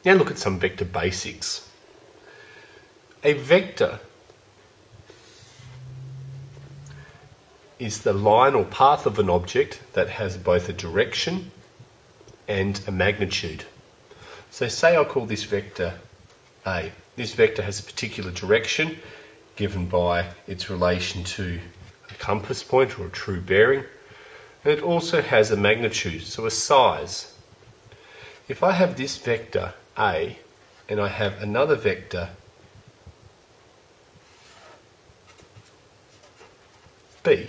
Now look at some vector basics. A vector is the line or path of an object that has both a direction and a magnitude. So say I call this vector A. This vector has a particular direction given by its relation to a compass point or a true bearing, and it also has a magnitude, so a size. If I have this vector A and I have another vector B,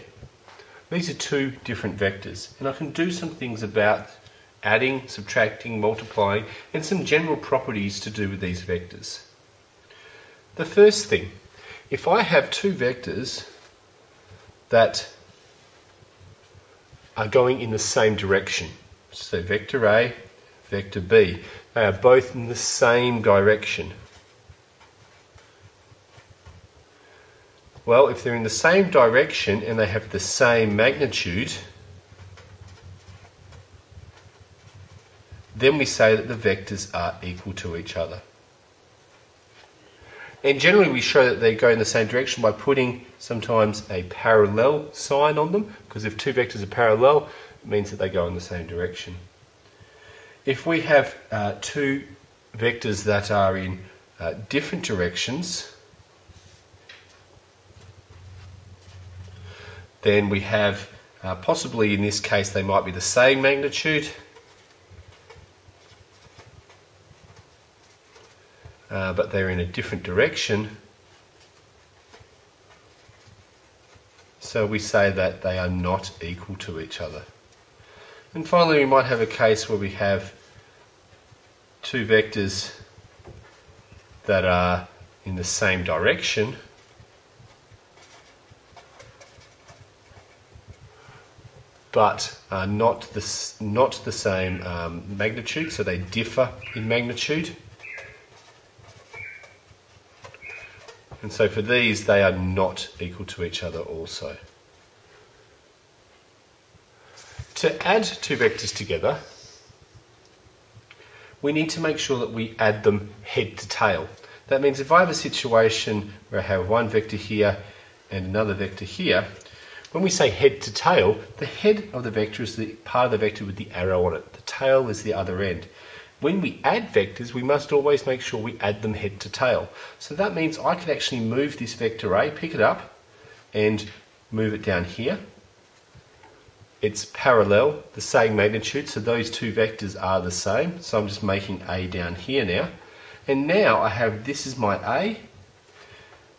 these are two different vectors, and I can do some things about adding, subtracting, multiplying, and some general properties to do with these vectors. The first thing, if I have two vectors that are going in the same direction, so vector A, vector B, they are both in the same direction. Well, if they're in the same direction and they have the same magnitude, then we say that the vectors are equal to each other. And generally we show that they go in the same direction by putting sometimes a parallel sign on them, because if two vectors are parallel, it means that they go in the same direction. If we have two vectors that are in different directions, then we have, possibly in this case, they might be the same magnitude, but they're in a different direction. So we say that they are not equal to each other. And finally, we might have a case where we have two vectors that are in the same direction, but are not the same magnitude, so they differ in magnitude. And so for these, they are not equal to each other also. To add two vectors together, we need to make sure that we add them head to tail. That means if I have a situation where I have one vector here and another vector here, when we say head to tail, the head of the vector is the part of the vector with the arrow on it. The tail is the other end. When we add vectors, we must always make sure we add them head to tail. So that means I could actually move this vector A, pick it up, and move it down here. It's parallel, the same magnitude, so those two vectors are the same. So I'm just making A down here now. And now I have, this is my A,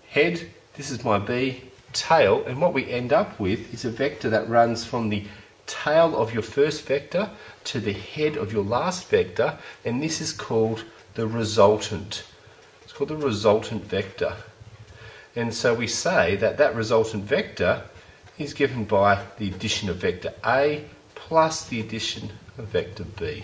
head, this is my B, tail, and what we end up with is a vector that runs from the tail of your first vector to the head of your last vector, and this is called the resultant. It's called the resultant vector. And so we say that that resultant vector is given by the addition of vector A plus the addition of vector B.